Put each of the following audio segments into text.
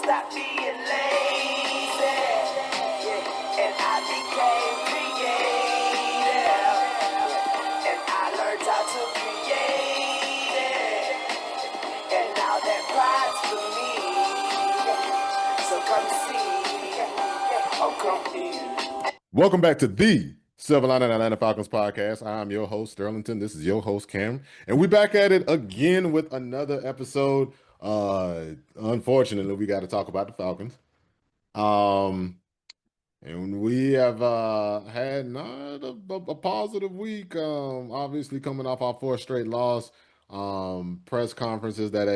stop being lazy. Yeah. And I became creative. Yeah. And I learned how to create it. And now that pride's for me. So come see. Oh, come here. Welcome back to the Silver Line and Atlanta Falcons podcast. I'm your host, Sterlington. This is your host, Cam. And we're back at it again with another episode. Unfortunately, we got to talk about the Falcons. And we have had not a positive week. Obviously, coming off our fourth straight loss. Press conferences that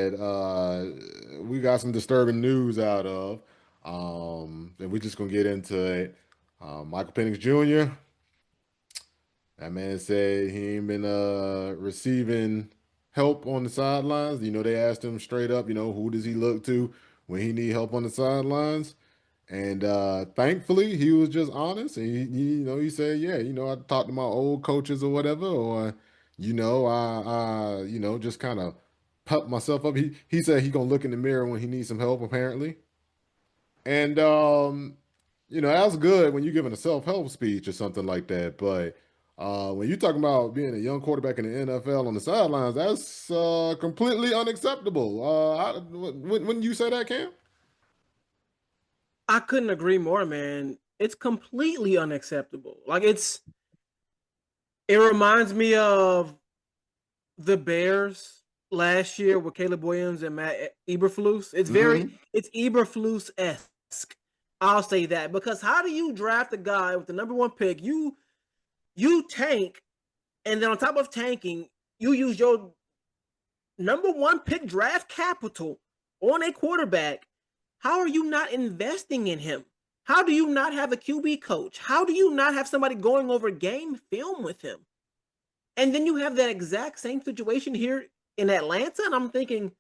we got some disturbing news out of. And we're just gonna get into it. Michael Penix Jr. That man said he ain't been receiving help on the sidelines. They asked him straight up, who does he look to when he need help on the sidelines? And thankfully, he was just honest, and he said, "Yeah, I talked to my old coaches or whatever, or I just kind of pump myself up." He said he gonna look in the mirror when he needs some help, apparently. And that's good when you're giving a self-help speech or something like that. But when you're talking about being a young quarterback in the NFL on the sidelines, that's completely unacceptable. Wouldn't you say that, Cam? I couldn't agree more, man. It's completely unacceptable. It reminds me of the Bears last year with Caleb Williams and Matt Eberflus. It's Eberflus-esque. I'll say that, because how do you draft a guy with the number one pick? You tank, and then on top of tanking, you use your number one pick draft capital on a quarterback. How are you not investing in him? How do you not have a QB coach? How do you not have somebody going over game film with him? And then you have that exact same situation here in Atlanta, and I'm thinking,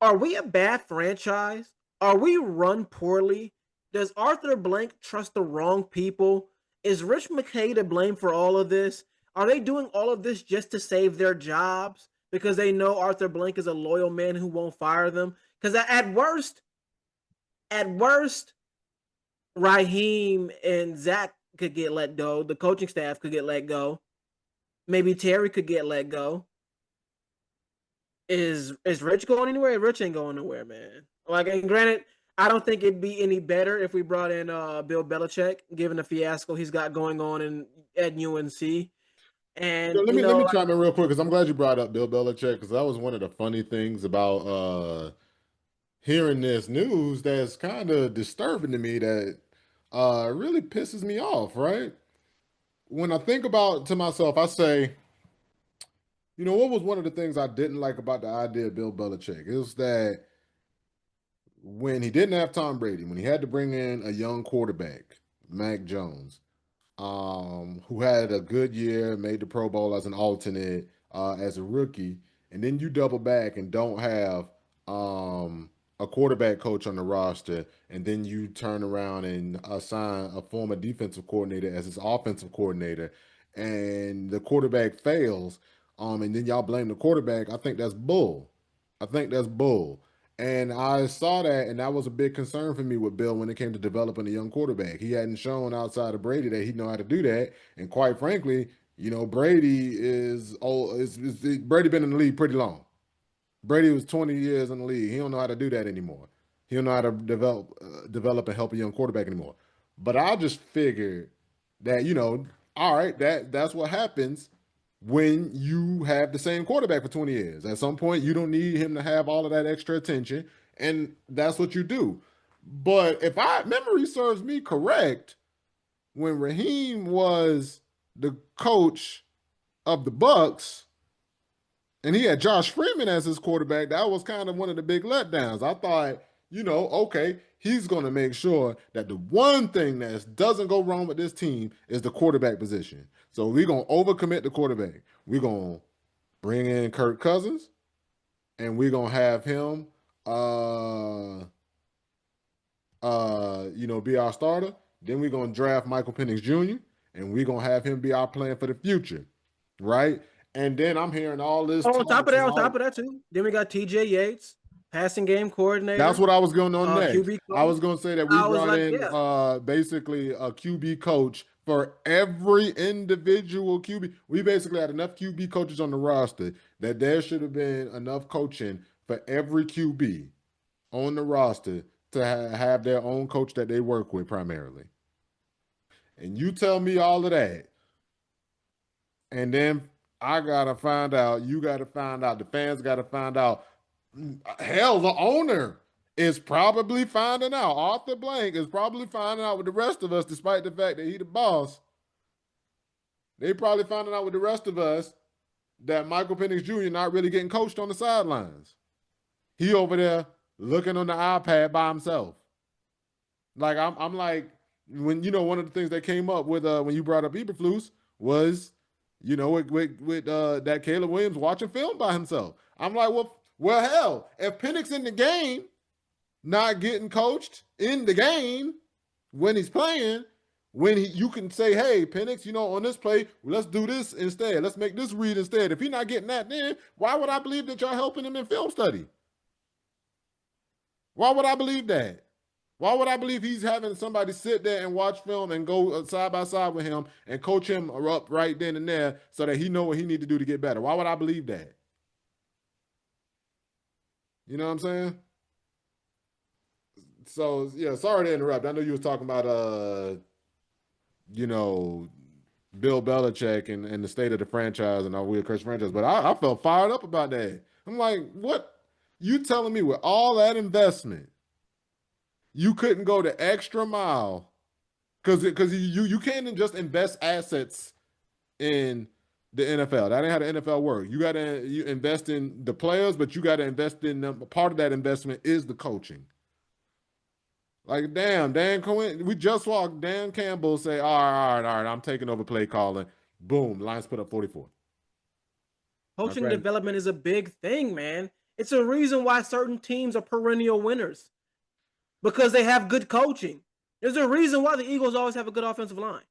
are we a bad franchise? Are we run poorly? Does Arthur Blank trust the wrong people? Is Rich McKay to blame for all of this? Are they doing all of this just to save their jobs because they know Arthur Blank is a loyal man who won't fire them? Because at worst, Raheem and Zach could get let go. The coaching staff could get let go. Maybe Terry could get let go. Is Rich going anywhere? Rich ain't going nowhere, man. And granted, I don't think it'd be any better if we brought in Bill Belichick, given the fiasco he's got going on at UNC. And let me chime in real quick, because I'm glad you brought up Bill Belichick, because that was one of the funny things about hearing this news that's kind of disturbing to me, that really pisses me off, right? When I think about to myself, I say, what was one of the things I didn't like about the idea of Bill Belichick? It was that when he didn't have Tom Brady, when he had to bring in a young quarterback, Mac Jones, who had a good year, made the Pro Bowl as an alternate, as a rookie, and then you double back and don't have a quarterback coach on the roster, and then you turn around and assign a former defensive coordinator as his offensive coordinator, and the quarterback fails, and then y'all blame the quarterback. I think that's bull. And I saw that, and that was a big concern for me with Bill when it came to developing a young quarterback. He hadn't shown outside of Brady that he know how to do that. And quite frankly, Brady is old. Brady been in the league pretty long. Brady was 20 years in the league. He don't know how to do that anymore. He don't know how to develop and help a young quarterback anymore. But I just figured that, all right, that's what happens when you have the same quarterback for 20 years. At some point, you don't need him to have all of that extra attention, and that's what you do. But if memory serves me correct, when Raheem was the coach of the Bucks and he had Josh Freeman as his quarterback, that was kind of one of the big letdowns. I thought, okay, he's going to make sure that the one thing that doesn't go wrong with this team is the quarterback position. So we're going to overcommit the quarterback. We're going to bring in Kirk Cousins, and we're going to have him, be our starter. Then we're going to draft Michael Penix Jr., and we're going to have him be our plan for the future, right? And then I'm hearing all this. On top of that too, then we got TJ Yates. passing game That's coordinator, what I was going on next. QB I was coach. going to say that we I was brought like, in yeah, basically a QB coach for every individual QB. We basically had enough QB coaches on the roster that there should have been enough coaching for every QB on the roster to have their own coach that they work with primarily. And you tell me all of that, and then I gotta find out. You gotta find out. The fans gotta find out. Hell, the owner is probably finding out. Arthur Blank is probably finding out with the rest of us, despite the fact that he the boss. They probably finding out with the rest of us that Michael Penix Jr. not really getting coached on the sidelines. He over there looking on the iPad by himself. Like I'm like when one of the things that came up with when you brought up Eberflus was with that Caleb Williams watching film by himself. I'm like, well, hell, if Penix in the game, not getting coached in the game when he's playing, you can say, hey, Penix, on this play, let's do this instead. Let's make this read instead. If he's not getting that, then why would I believe that y'all helping him in film study? Why would I believe that? Why would I believe he's having somebody sit there and watch film and go side by side with him and coach him up right then and there so that he know what he need to do to get better? Why would I believe that? You know what I'm saying? So yeah, sorry to interrupt. I know you was talking about Bill Belichick and the state of the franchise and our weird curse franchise, but I felt fired up about that. I'm like, what? You telling me with all that investment, you couldn't go the extra mile because you can't just invest assets in the NFL. That ain't how the NFL works. You invest in the players, but you got to invest in them. Part of that investment is the coaching. Like, damn, Dan Quinn, we just walked Dan Campbell say, all right, I'm taking over play calling. Boom, Lions put up 44. coaching development is a big thing, man. It's a reason why certain teams are perennial winners because they have good coaching. There's a reason why the Eagles always have a good offensive line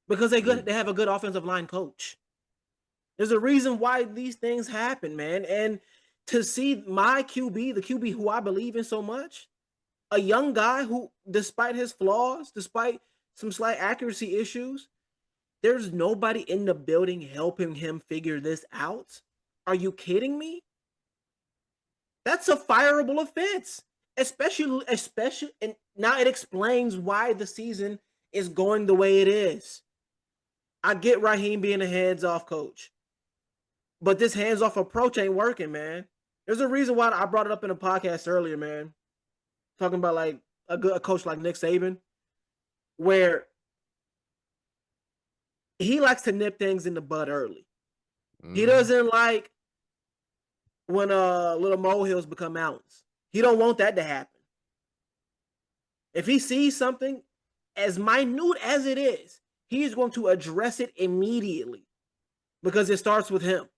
because they have a good offensive line coach. There's a reason why these things happen, man. And to see my QB, the QB who I believe in so much, a young guy who, despite his flaws, despite some slight accuracy issues, there's nobody in the building helping him figure this out. Are you kidding me? That's a fireable offense. Especially, and now it explains why the season is going the way it is. I get Raheem being a hands-off coach, but this hands-off approach ain't working, man. There's a reason why I brought it up in a podcast earlier, man. Talking about like a coach like Nick Saban, where he likes to nip things in the bud early. He doesn't like when little molehills become mountains. He don't want that to happen. If he sees something as minute as it is, he is going to address it immediately because it starts with him.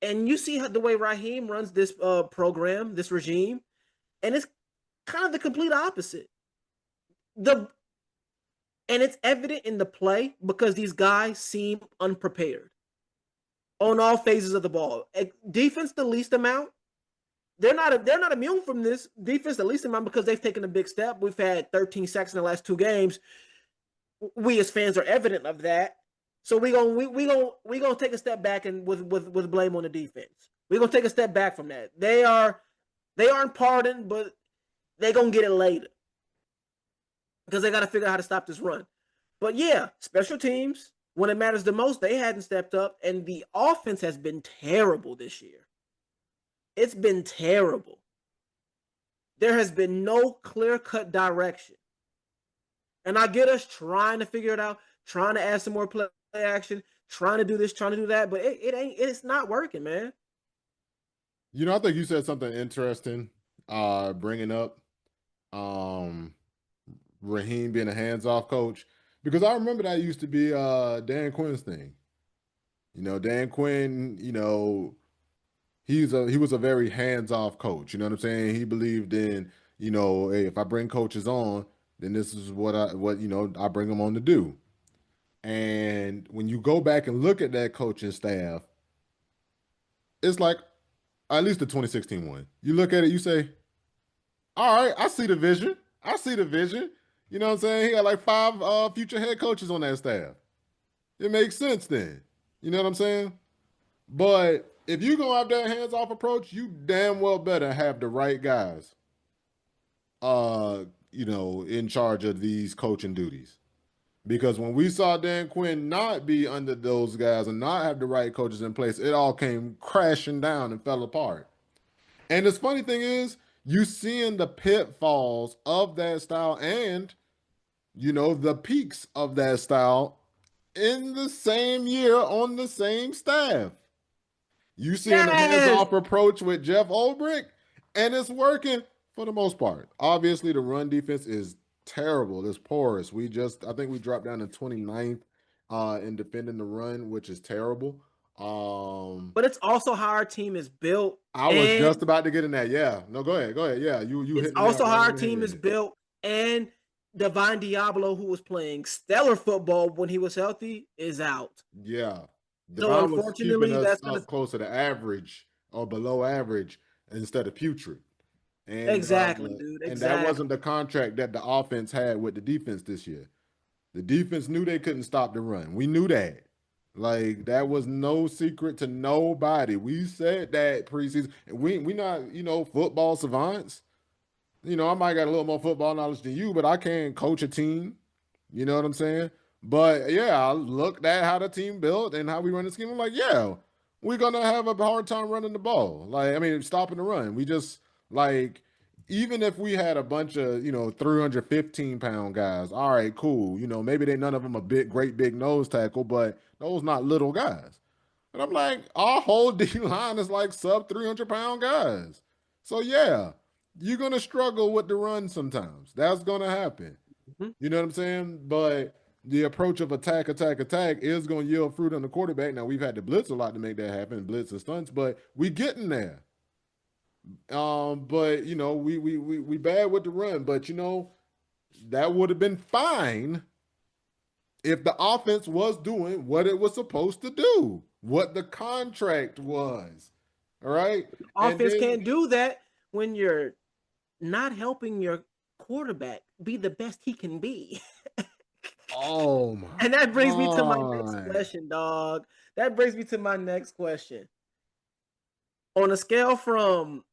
And you see how the way Raheem runs this program, this regime, and it's kind of the complete opposite. And it's evident in the play because these guys seem unprepared on all phases of the ball. Defense, the least amount. They're not immune from this. Defense, the least amount because they've taken a big step. We've had 13 sacks in the last 2 games. We as fans are evident of that. So we gonna take a step back and with blame on the defense. We're gonna take a step back from that. They aren't pardoned, but they're gonna get it later because they got to figure out how to stop this run. But yeah, special teams, when it matters the most, they hadn't stepped up, and the offense has been terrible this year. It's been terrible. There has been no clear-cut direction. And I get us trying to figure it out, trying to add some more play action, trying to do this, trying to do that, but it's not working, man. I think you said something interesting, bringing up Raheem being a hands-off coach, because I remember that used to be Dan Quinn's thing. Dan Quinn, he was a very hands-off coach. You know what I'm saying? He believed in, hey, if I bring coaches on, then this is what I bring them on to do. And when you go back and look at that coaching staff, it's like At least the 2016 one. You look at it, you say, all right, I see the vision. I see the vision. You know what I'm saying? He got like 5 future head coaches on that staff. It makes sense then. You know what I'm saying? But if you gonna have that hands-off approach, you damn well better have the right guys in charge of these coaching duties. Because when we saw Dan Quinn not be under those guys and not have the right coaches in place, it all came crashing down and fell apart. And the funny thing is, you seeing the pitfalls of that style and the peaks of that style in the same year on the same staff. You seeing a Yes, hands-off approach with Jeff Ulbrich, and it's working for the most part. Obviously, the run defense is terrible. It's porous. I think we dropped down to 29th in defending the run, which is terrible. but it's also how our team is built, I was and just about to get in that. Yeah. No, go ahead. Go ahead. Yeah, you it's hit the nail also right how our on the team is head. built. And Divine Diablo, who was playing stellar football when he was healthy, is out. Yeah. So Devon was keeping unfortunately, us that's gonna up closer to average or below average instead of putrid. And exactly, dude. and that Exactly. wasn't the contract that the offense had with the defense this year. The defense knew they couldn't stop the run. We knew that. Like that was no secret to nobody. We said that preseason. And we not, football savants. I might got a little more football knowledge than you, but I can't coach a team. You know what I'm saying? But yeah, I looked at how the team built and how we run the scheme. I'm like, yeah, we're gonna have a hard time running the ball. Like, I mean, stopping the run. We just like, even if we had a bunch of 315-pound guys, all right, cool. Maybe none of them a great big nose tackle, but those not little guys. And I'm like, our whole D line is like sub 300-pound guys. So yeah, you're gonna struggle with the run sometimes. That's gonna happen. Mhm. You know what I'm saying? But the approach of attack, attack, attack is going to yield fruit on the quarterback. Now we've had to blitz a lot to make that happen, blitz and stunts, but we getting there. But we bad with the run, but that would have been fine if the offense was doing what it was supposed to do, what the contract was. All right. And Offense then can't do that when you're not helping your quarterback be the best he can be. oh my And that brings me to my next God. question, dog. That brings me to my next question. On a scale from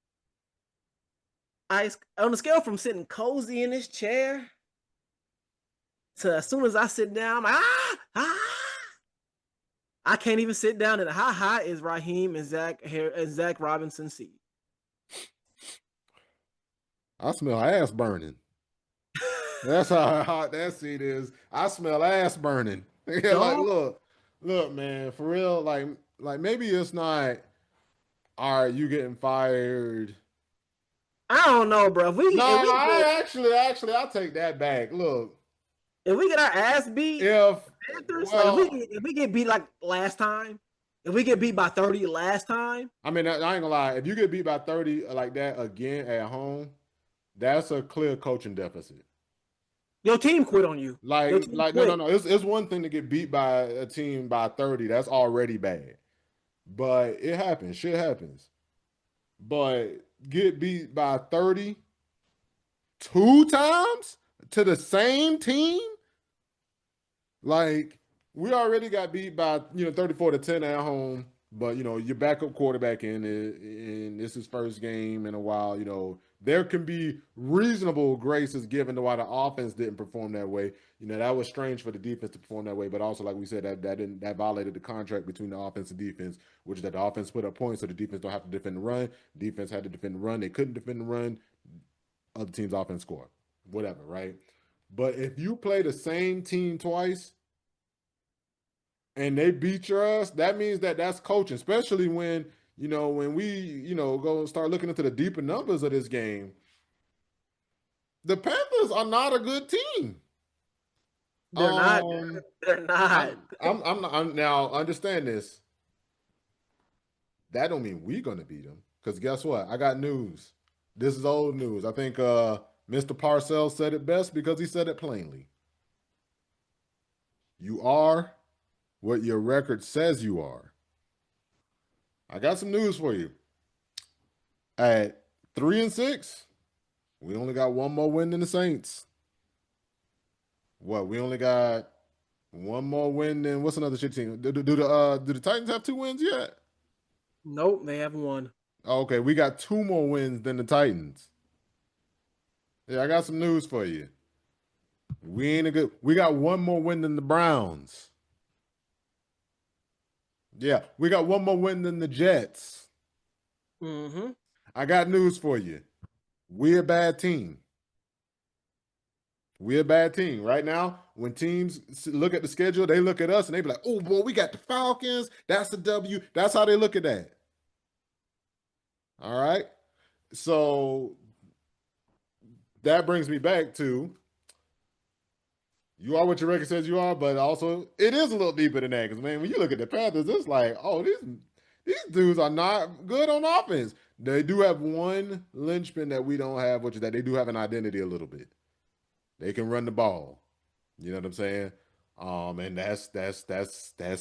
sitting cozy in his chair to as soon as I sit down, I'm like, I can't even sit down. And how high is Raheem and Zach Robinson seat? I smell ass burning. That's how hot that seat is. I smell ass burning. Yeah, like Dog, look, man, for real. Like maybe it's not. All right, you getting fired. I don't know, bro. If we No, if we get I actually, I'll take that back. Look, if we get our ass beat, if Panthers, like well, if we get beat like last time, if we get beat by 30 last time, I mean, I ain't gonna lie. If you get beat by 30 like that again at home, that's a clear coaching deficit. your team quit on you. Your team No, quit. It's one thing to get beat by a team by 30. That's already bad. But it happens. Shit happens. But get beat by 30 2 times to the same team? Like, we already got beat by, 34-10 at home. But, your backup quarterback and this is first game in a while, there can be reasonable graces given to why the offense didn't perform that way. That was strange for the defense to perform that way, but also like we said, that violated the contract between the offense and defense, which is that the offense put up points so the defense don't have to defend the run. Defense had to defend the run. They couldn't defend the run. Other team's offense score. Whatever, right? But if you play the same team twice and they beat your ass, that means that's coaching, especially when when we, go start looking into the deeper numbers of this game. The Panthers are not a good team. They're not. Um, They're not. I'm now understand this. That don't mean we're gonna beat them. Because guess what? I got news. This is old news. I think Mr. Parcells said it best because he said it plainly. You are what your record says you are. I got some news for you. At 3-6, we only got one more win than the Saints. What? We only got one more win than what's another shit team? Do the Titans have 2 wins yet? Nope, they haven't won. Okay, we got 2 more wins than the Titans. Yeah, I got some news for you. We ain't a good. We got one more win than the Browns. Yeah, we got one more win than the Jets. Mm-hmm. I got news for you. We're a bad team. We're a bad team right now. When teams look at the schedule, they look at us and they be like, "Oh boy, we got the Falcons. That's the W." That's how they look at that. All right. So that brings me back to you are what your record says you are, but also it is a little deeper than that. Because man, when you look at the Panthers, it's like, oh, these dudes are not good on offense. They do have one linchpin that we don't have, which is that they do have an identity a little bit. They can run the ball. You know what I'm saying? And that's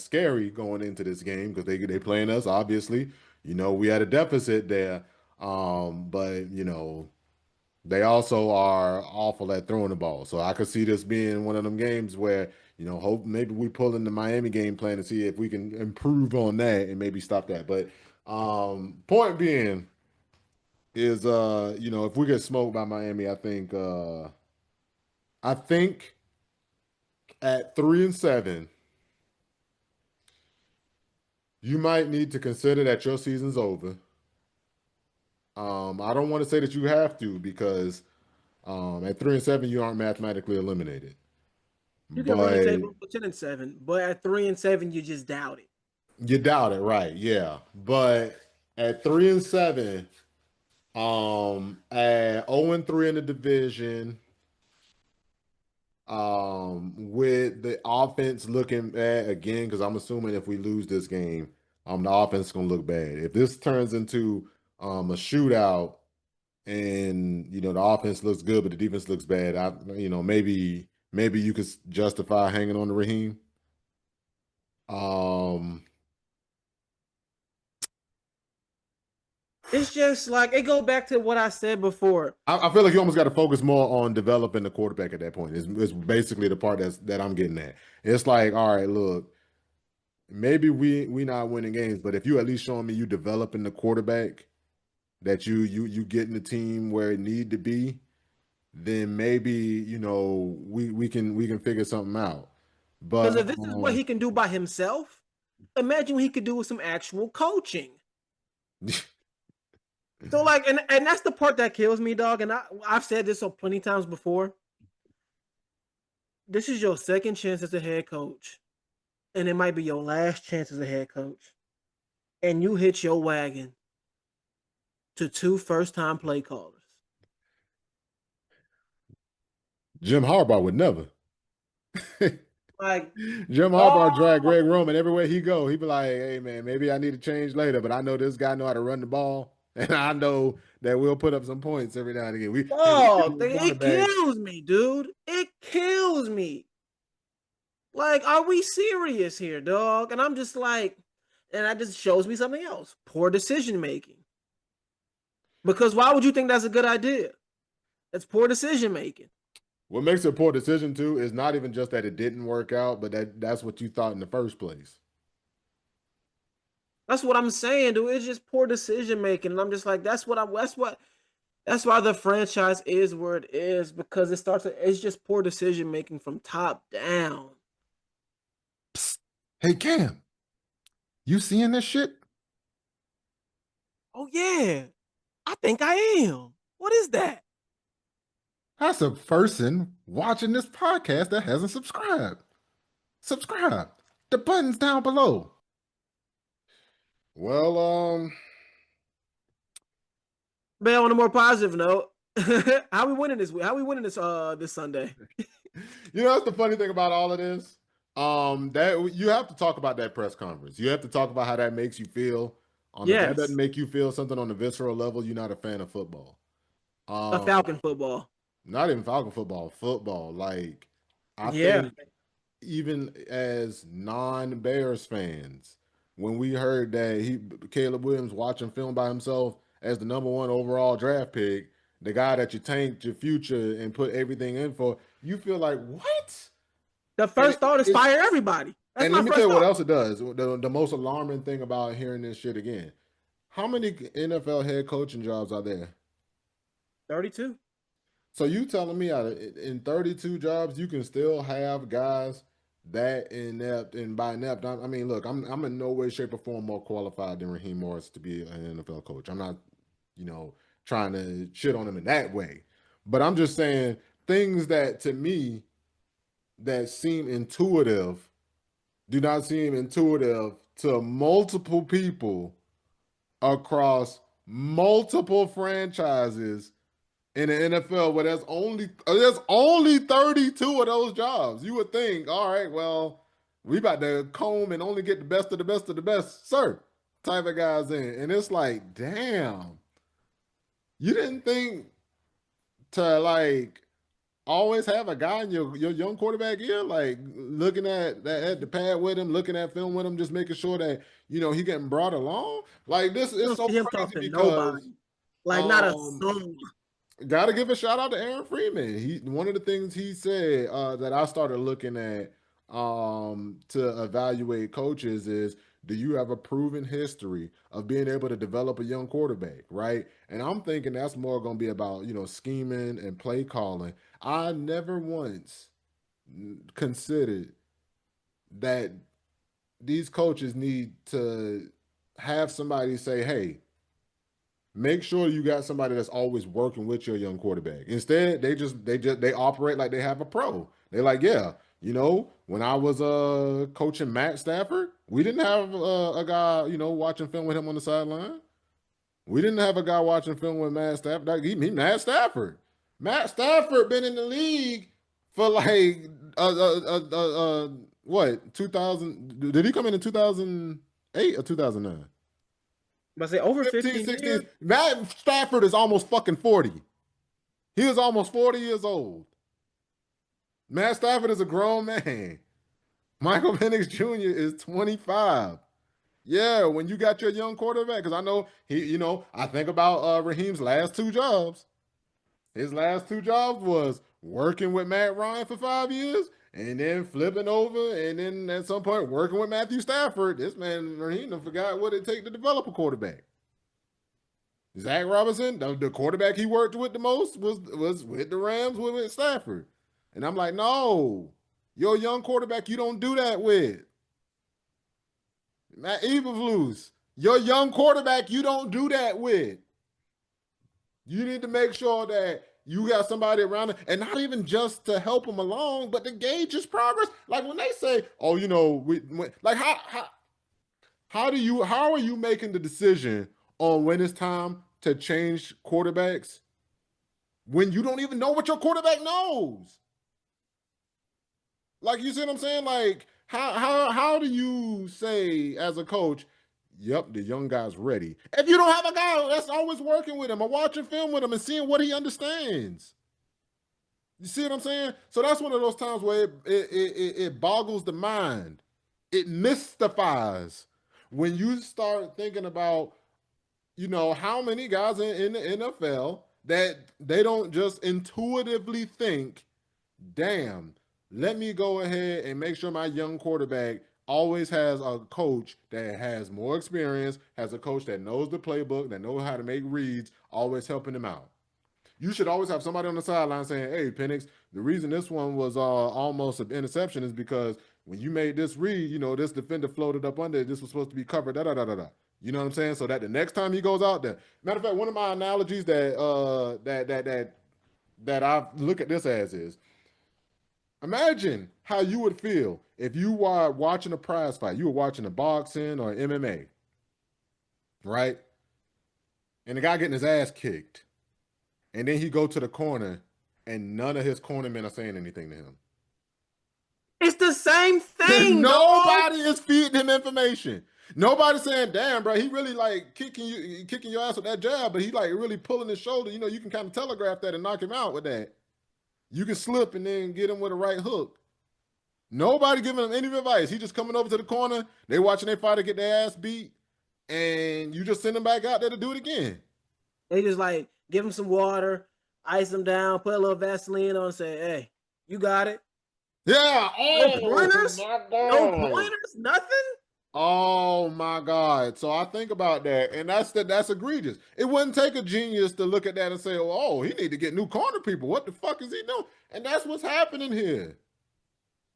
scary going into this game because they playing us. Obviously, we had a deficit there. But they also are awful at throwing the ball. So I could see this being one of them games where, hope maybe we pull in the Miami game plan and see if we can improve on that and maybe stop that. But point being is if we get smoked by Miami, I think at 3-7, you might need to consider that your season's over. I don't want to say that you have to because at 3-7 you aren't mathematically eliminated. You can run the But table for 10-7, but at 3-7, you just doubt it. you doubt it, right? Yeah. But at 3-7, at 0-3 in the division, with the offense looking bad again, because I'm assuming if we lose this game, the offense is gonna look bad. If this turns into a shootout and the offense looks good, but the defense looks bad, maybe you could justify hanging on to Raheem. Um, It's just like it go back to what I said before. I feel like you almost got to focus more on developing the quarterback at that point. It's basically the part that I'm getting at. It's like, all right, look, maybe we not winning games, but if you at least showing me you developing the quarterback, that you getting the team where it need to be, then maybe we can figure something out. Because But if this is what he can do by himself, imagine what he could do with some actual coaching. So like, and that's the part that kills me, dog. And I've said this so plenty times before. This is your second chance as a head coach, and it might be your last chance as a head coach. And you hit your wagon to 2 first-time play callers. Jim Harbaugh would never. Like, Jim Harbaugh drag oh, Greg Roman everywhere he go. He be like, "Hey man, maybe I need to change later, but I know this guy know how to run the ball, and I know that we'll put up some points every now and again. We give oh, you a it quarterback." kills me, dude. It kills me. Like, are we serious here, dog? And I'm just like, and that just shows me something else. Poor decision making. Because why would you think that's a good idea? It's poor decision making. What makes it a poor decision too is not even just that it didn't work out, but that's what you thought in the first place. That's what I'm saying, dude. It's just poor decision making. And I'm just like, that's why the franchise is where it is, because it's just poor decision making from top down. Psst. Hey Cam, you seeing this shit? Oh yeah. I think I am. What is that? That's a person watching this podcast that hasn't subscribed. Subscribe. The button's down below. Well, But on a more positive note, how we winning this week? How we winning this Sunday? that's the funny thing about all of this. That you have to talk about that press conference. You have to talk about how that makes you feel. If that doesn't Yes. make you feel something on the visceral level, you're not a fan of football. A Um, Falcon football. Not even Falcon football. Like, I Yeah. think even as non-Bears fans, when we heard that Caleb Williams watching film by himself as the #1 overall draft pick, the guy that you tanked your future and put everything in for, you feel like, what? The first thought is fire everybody. That's And my let me tell first you what thought. else it does. The most alarming thing about hearing this shit again. How many NFL head coaching jobs are there? 32. So you telling me in 32 jobs you can still have guys that inept, and by inept I mean, look, I'm in no way, shape, or form more qualified than Raheem Morris to be an NFL coach. I'm not, you know, trying to shit on him in that way, but I'm just saying things that to me that seem intuitive do not seem intuitive to multiple people across multiple franchises in the NFL where there's only 32 of those jobs. You would think, all right, well, we about to comb and only get the best of the best of the best, sir, type of guys in. And it's like, damn, you didn't think to like always have a guy in your young quarterback ear, like looking at the pad with him, looking at film with him, just making sure that he getting brought along. Like this You is don't so see him talk crazy to because nobody. Like not a um soul. got to give a shout out to Aaron Freeman. One of the things he said that I started looking at to evaluate coaches is, do you have a proven history of being able to develop a young quarterback, right? And I'm thinking that's more going to be about scheming and play calling. I never once considered that these coaches need to have somebody say, "Hey, make sure you got somebody that's always working with your young quarterback." Instead, they operate like they have a pro. They're like, yeah, when I was coaching Matt Stafford, we didn't have a guy watching film with him on the sideline. We didn't have a guy watching film with Matt Stafford. Like, he Matt Stafford. Matt Stafford been in the league for like what 2000? Did he come in 2008 or 2009? But say over 15, 15 16. years. Matt Stafford is almost fucking 40. He is almost 40 years old. Matt Stafford is a grown man. Michael Penix Jr. is 25. Yeah, when you got your young quarterback, because I know I think about Raheem's last two jobs. His last two jobs was working with Matt Ryan for 5 years and then flipping over and then at some point working with Matthew Stafford. This man, Raheem, forgot what it takes to develop a quarterback. Zach Robinson, the quarterback he worked with the most was with the Rams with Stafford. And I'm like, no, your young quarterback you don't do that with. Matt Eberflus, your young quarterback you don't do that with. You need to make sure that you got somebody around him, and not even just to help him along, but to gauge his progress. Like when they say, "Oh, like how are you making the decision on when it's time to change quarterbacks when you don't even know what your quarterback knows?" Like, you see what I'm saying? Like, how do you say as a coach, "Yep, the young guy's ready," if you don't have a guy that's always working with him or watching film with him and seeing what he understands? You see what I'm saying? So that's one of those times where it boggles the mind. It mystifies when you start thinking about, how many guys in the NFL that they don't just intuitively think, damn, let me go ahead and make sure my young quarterback always has a coach that has more experience, has a coach that knows the playbook, that knows how to make reads, always helping him out. You should always have somebody on the sideline saying, "Hey, Penix, the reason this one was almost an interception is because when you made this read, this defender floated up under it. This was supposed to be covered, da da da da da." You know what I'm saying? So that the next time he goes out there. Matter of fact, one of my analogies that I look at this as is, imagine how you would feel if you were watching a prize fight. You were watching a boxing or MMA, right? And the guy getting his ass kicked. And then he go to the corner and none of his cornermen are saying anything to him. It's the same thing. Nobody is feeding him information. Nobody's saying, "Damn, bro, he really like kicking your ass with that jab, but he like really pulling his shoulder." You can kind of telegraph that and knock him out with that. You can slip and then get him with a right hook. Nobody giving him any advice. He just coming over to the corner. They watching their fighter get their ass beat, and you just send him back out there to do it again. They just like give him some water, ice him down, put a little Vaseline on, and say, "Hey, you got it." Yeah. No Oh pointers, my no God. pointers, nothing. Oh my God. So I think about that, and that's egregious. It wouldn't take a genius to look at that and say, oh, he need to get new corner people. What the fuck is he doing? And that's what's happening here.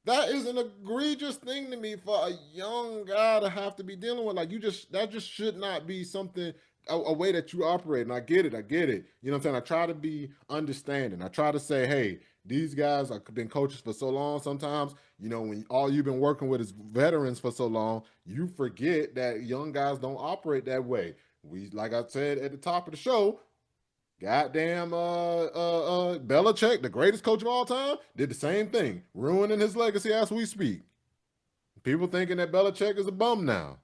That is an egregious thing to me for a young guy to have to be dealing with. Like that just should not be something a way that you operate. And I get it. You know what I'm saying? I try to be understanding. I try to say, hey, these guys have been coaches for so long. Sometimes, you know, when all you've been working with is veterans for so long, you forget that young guys don't operate that way. We, like I said at the top of the show, goddamn Belichick, the greatest coach of all time, did the same thing, ruining his legacy as we speak. People thinking that Belichick is a bum now.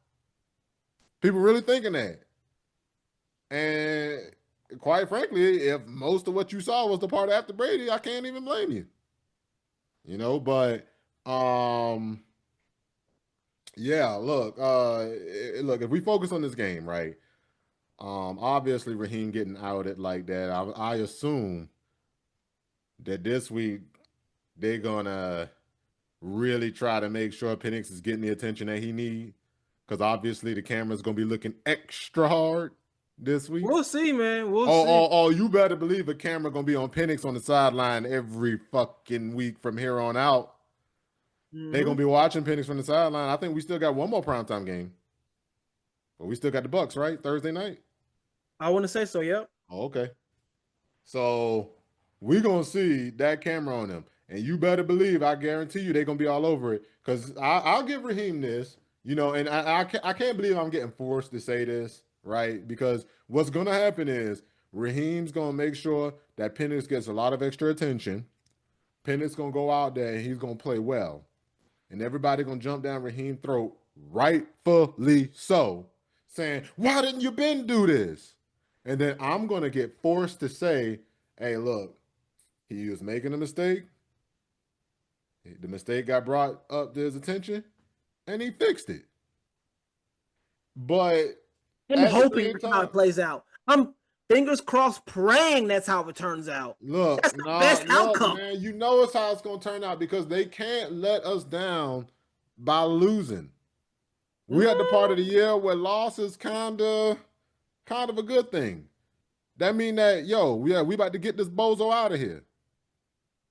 People really thinking that. And quite frankly, if most of what you saw was the part after Brady, I can't even blame you. You know, but yeah, look, if we focus on this game, right? Obviously Raheem getting outed like that, I assume that this week they're gonna really try to make sure Penix is getting the attention that he needs. Because obviously the camera's gonna be looking extra hard this week. We'll see, man. We'll see. You better believe a camera gonna be on Penix on the sideline every fucking week from here on out. They're gonna be watching Penix from the sideline. I think we still got one more primetime game. But we still got the Bucks, right? Thursday night? I want to say so, yep. Oh, okay. So we're gonna see that camera on them. And you better believe, I guarantee you, they're gonna be all over it. Because I'll give Raheem this, you know, and I can't believe I'm getting forced to say this, right? Because what's gonna happen is Raheem's gonna make sure that Penix gets a lot of extra attention. Penix gonna go out there and he's gonna play well. And everybody gonna jump down Raheem's throat, rightfully so, saying, why didn't you been do this? And then I'm gonna get forced to say, hey, look, he was making a mistake. The mistake got brought up to his attention, and he fixed it. But I'm at the hoping same that's how time, it plays out. I'm fingers crossed, praying that's how it turns out. look, That's the best outcome. man, you know it's how it's gonna turn out because they can't let us down by losing. We're at the part of the year where loss is kind of a good thing. That mean that, we about to get this bozo out of here.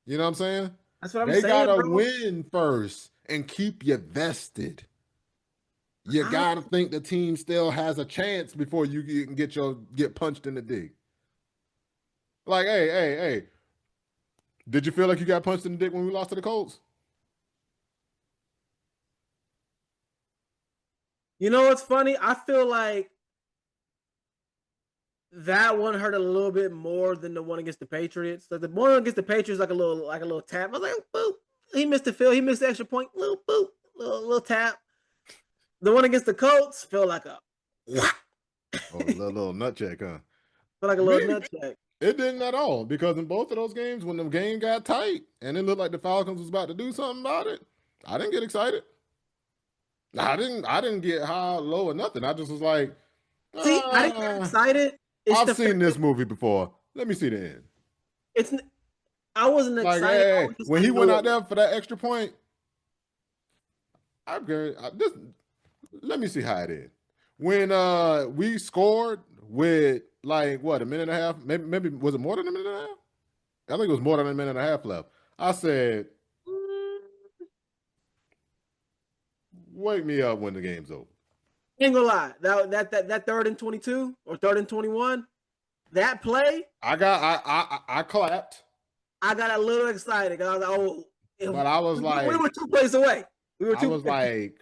You know what I'm saying? That's what I'm They saying, gotta bro. win first and keep you vested. You gotta think the team still has a chance before you can get punched in the dick. Like, hey. Did you feel like you got punched in the dick when we lost to the Colts? You know what's funny? I feel like that one hurt a little bit more than the one against the Patriots. Like the one against the Patriots, like a little tap. I was like, boop. He missed the field. He missed the extra point. Little boop. Little tap. The one against the Colts felt like a Oh, a little nut check, huh? felt like a little nut check. It didn't at all because in both of those games, when the game got tight and it looked like the Falcons was about to do something about it, I didn't get excited. I didn't get high, low, or nothing. I just was like, See, I didn't get excited. I've seen this movie before. Let me see the end. It's I wasn't Like, excited. hey, when he went out there for that extra point, let me see how it is. When we scored with like what, a minute and a half, maybe was it more than a minute and a half? I think it was more than a minute and a half left. I said, wake me up when the game's over. Ain't gonna lie. That 3rd and 22 or 3rd and 21, that play, I clapped. I got a little excited because I was like, but I was like, we were 2 plays away. I was like,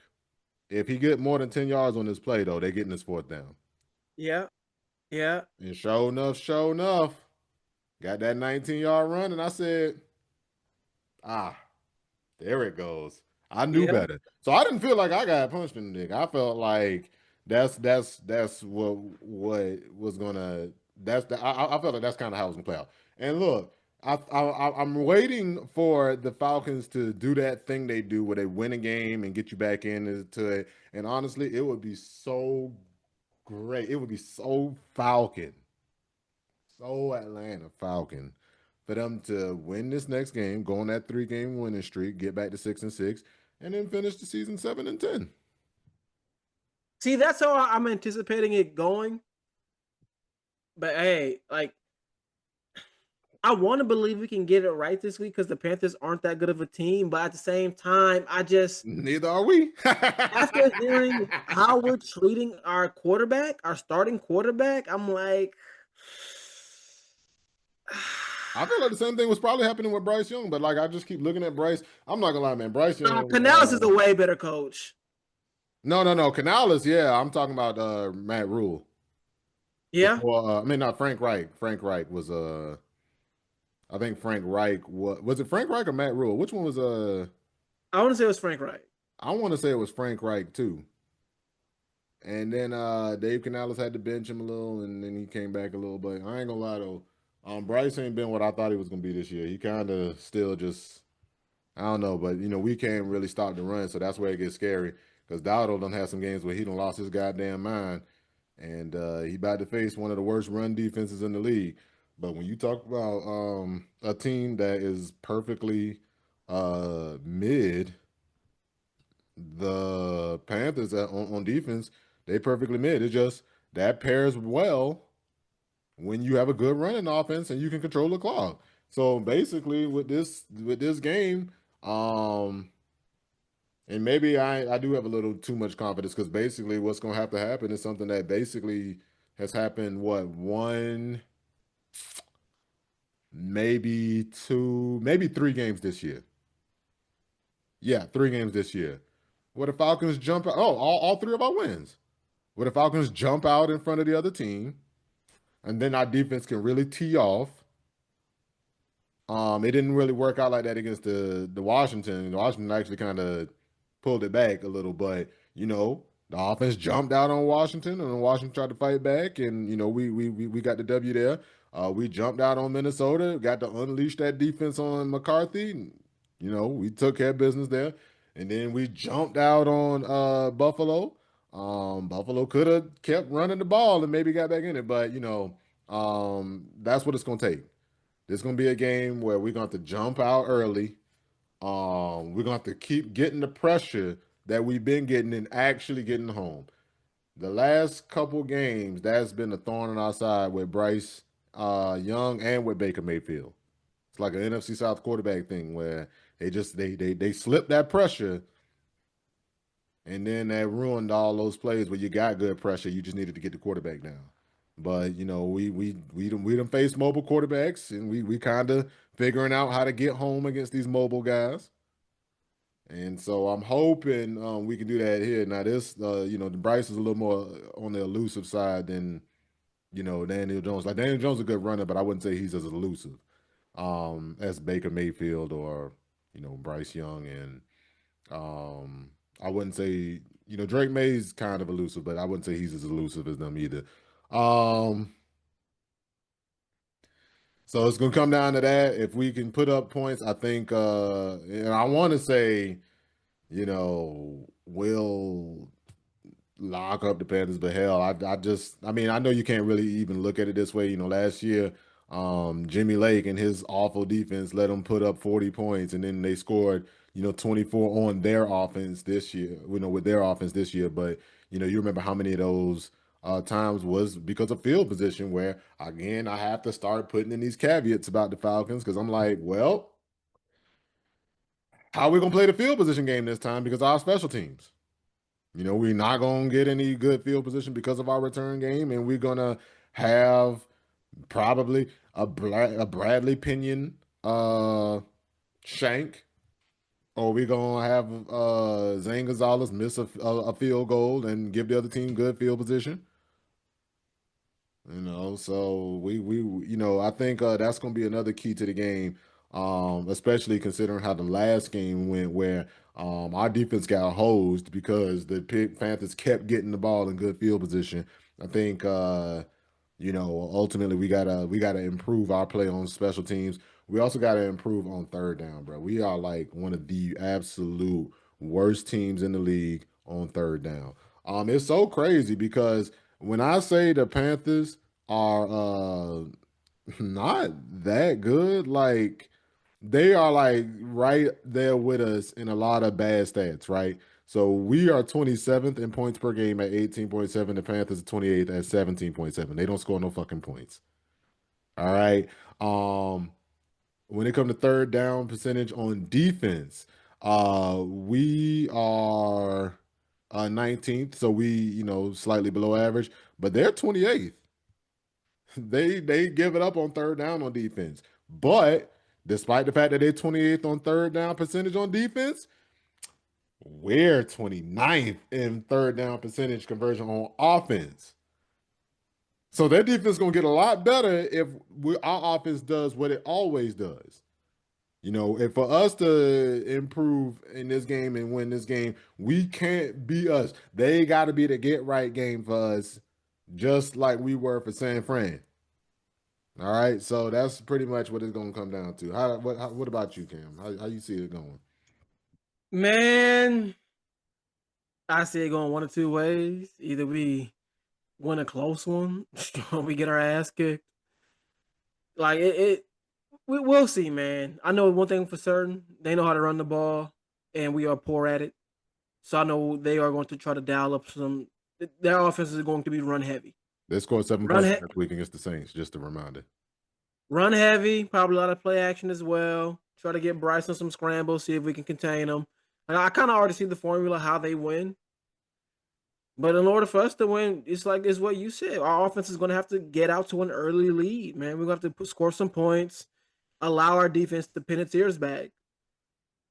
if he get more than 10 yards on this play, though, they're getting this 4th down. Yeah. And sure enough, got that 19-yard run, and I said, there it goes. I knew better. So I didn't feel like I got punched in the dick. I felt like that's what was gonna. I felt like that's kind of how it was gonna play out. And look, I'm waiting for the Falcons to do that thing they do where they win a game and get you back into it. And honestly, it would be so great. It would be so Falcon so Atlanta Falcon for them to win this next game, go on that 3-game winning streak, get back to 6-6, and then finish the season 7-10. See, that's how I'm anticipating it going. But hey, like I want to believe we can get it right this week because the Panthers aren't that good of a team. But at the same time, I just Neither are we. after hearing how we're treating our quarterback, our starting quarterback, I'm like, I feel like the same thing was probably happening with Bryce Young, but like I just keep looking at Bryce. I'm not gonna lie, man. Bryce no, Young. Canales is a way better coach. No. Canales, yeah. I'm talking about Matt Rule. Yeah, Before I mean not Frank Reich. Frank Reich was I think Frank Reich was it Frank Reich or Matt Rule? Which one was I want to say it was Frank Wright. I want to say it was Frank Reich too. And then Dave Canales had to bench him a little, and then he came back a little. But I ain't gonna lie though, Bryce ain't been what I thought he was gonna be this year. He kind of still just I don't know, but we can't really stop the run, so that's where it gets scary. Because Dowdle done had some games where he done lost his goddamn mind, and he about to face one of the worst run defenses in the league. But when you talk about a team that is perfectly mid, the Panthers on defense, they perfectly mid. It's just that pairs well when you have a good running offense and you can control the clock. So basically, with this game, um, and maybe I do have a little too much confidence because basically what's going to have to happen is something that basically has happened. What one, maybe two, maybe 3 games this year. Yeah, 3 games this year. Where the Falcons jump out. Oh, all 3 of our wins. Where the Falcons jump out in front of the other team, and then our defense can really tee off. It didn't really work out like that against the Washington. The Washington actually kind of pulled it back a little, but the offense jumped out on Washington, and Washington tried to fight back, and we got the W there. We jumped out on Minnesota, got to unleash that defense on McCarthy. And, we took care of business there, and then we jumped out on Buffalo. Buffalo could have kept running the ball and maybe got back in it, but that's what it's gonna take. There's gonna be a game where we're gonna have to jump out early. We're gonna have to keep getting the pressure that we've been getting and actually getting home. The last couple games, that's been a thorn in our side with Bryce Young and with Baker Mayfield. It's like an NFC South quarterback thing where they slip that pressure, and then that ruined all those plays where you got good pressure. You just needed to get the quarterback down. But we done faced mobile quarterbacks, and we kind of figuring out how to get home against these mobile guys. And so I'm hoping we can do that here. Now this, the Bryce is a little more on the elusive side than Daniel Jones. Like Daniel Jones is a good runner, but I wouldn't say he's as elusive as Baker Mayfield or Bryce Young, and I wouldn't say Drake May's kind of elusive, but I wouldn't say he's as elusive as them either. Um, so it's gonna come down to that. If we can put up points, I think and I want to say, we'll lock up the Panthers, but hell, I mean, I know you can't really even look at it this way. Last year, Jimmy Lake and his awful defense let them put up 40 points, and then they scored, 24 on their offense this year, with their offense this year. But, you remember how many of those times was because of field position, where, again, I have to start putting in these caveats about the Falcons because I'm like, well, how are we going to play the field position game this time because of our special teams? We're not going to get any good field position because of our return game, and we're going to have probably a Bradley Pinion shank, or we're going to have Zane Gonzalez miss a field goal and give the other team good field position. So I think that's going to be another key to the game, especially considering how the last game went, where our defense got hosed because the Panthers kept getting the ball in good field position. I think ultimately we gotta improve our play on special teams. We also gotta improve on third down, bro. We are like one of the absolute worst teams in the league on third down. It's so crazy because when I say the Panthers are Not that good. Like they are like right there with us in a lot of bad stats, right? So we are 27th in points per game at 18.7. The Panthers are 28th at 17.7. They don't score no fucking points. All right. Um, when it comes to third down percentage on defense, we are 19th, so we, slightly below average, but they're 28th. They give it up on third down on defense. But despite the fact that they're 28th on third down percentage on defense, we're 29th in third down percentage conversion on offense. So their defense is going to get a lot better if our offense does what it always does. And for us to improve in this game and win this game, we can't be us. They got to be the get right game for us, just like we were for San Fran. All right, so that's pretty much what it's going to come down to. What about you, Cam? How you see it going? Man, I see it going one of two ways. Either we win a close one, or we get our ass kicked. Like we'll see, man. I know one thing for certain: they know how to run the ball, and we are poor at it. So I know they are going to try to dial up some. Their offense is going to be run heavy. They scored 7 Run points he- last week against the Saints. Just a reminder. Run heavy, probably a lot of play action as well. Try to get Bryson some scrambles, see if we can contain them. I kind of already see the formula how they win. But in order for us to win, it's what you said. Our offense is going to have to get out to an early lead, man. We're going to have to score some points, allow our defense to pin its ears back.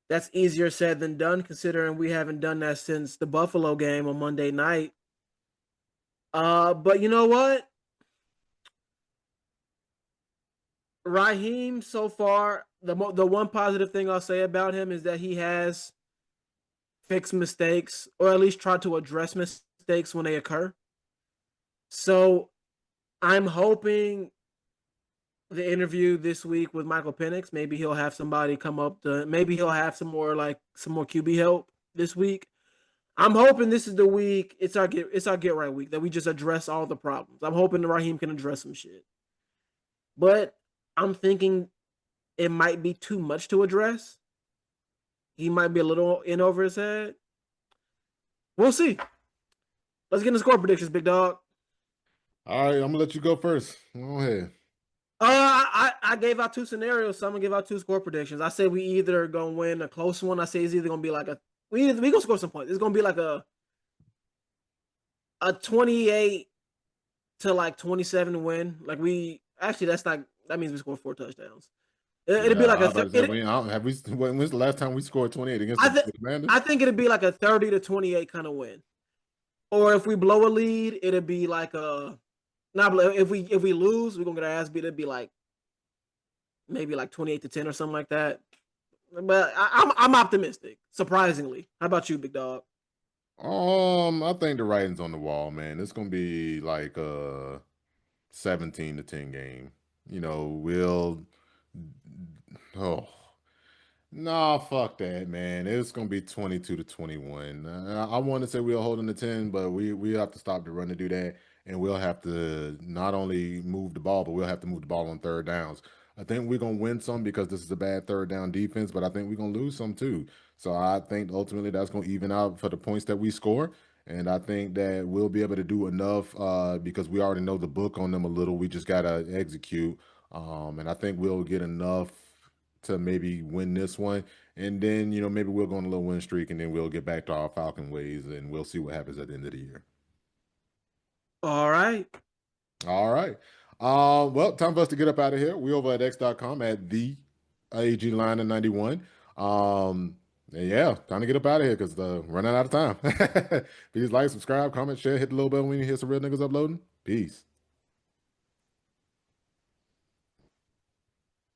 That's easier said than done, considering we haven't done that since the Buffalo game on Monday night. But you know what? Raheem, so far, the one positive thing I'll say about him is that he has fixed mistakes, or at least tried to address mistakes when they occur. So I'm hoping the interview this week with Michael Penix, maybe he'll have somebody come up to, maybe he'll have some more QB help this week. I'm hoping this is the week. It's our get right week that we just address all the problems. I'm hoping Raheem can address some shit, but I'm thinking it might be too much to address. He might be a little in over his head. We'll see. Let's get into score predictions, big dog. All right, I'm gonna let you go first. Go ahead. I gave out two scenarios, so I'm gonna give out two score predictions. I say we either gonna win a close one. I say it's either gonna be like we gonna score some points. It's gonna be like a 28 to like 27 win. Like that means we score 4 touchdowns. It'll be like when's the last time we scored 28 against the Commanders? I think it'd be like a 30 to 28 kind of win. Or if we blow a lead, it'd be like if we lose, we're gonna get our ass beat. It'd be like maybe like 28 to 10 or something like that. But I'm optimistic, surprisingly. How about you, big dog? I think the writing's on the wall, man. It's gonna be like a 17 to 10 game. Oh, nah, fuck that, man. It's gonna be 22 to 21. I want to say we'll hold them to 10, but we have to stop the run to do that, and we'll have to not only move the ball, but we'll have to move the ball on third downs. I think we're gonna win some because this is a bad third down defense, but I think we're gonna lose some too. So I think ultimately that's gonna even out for the points that we score. And I think that we'll be able to do enough because we already know the book on them a little. We just gotta execute. And I think we'll get enough to maybe win this one. And then, maybe we'll go on a little win streak and then we'll get back to our Falcon ways and we'll see what happens at the end of the year. All right. All right. Well, time for us to get up out of here. We over at x.com at the AG line of 91. Yeah, time to get up out of here because running out of time. Please like, subscribe, comment, share, hit the little bell when you hear some real niggas uploading. Peace.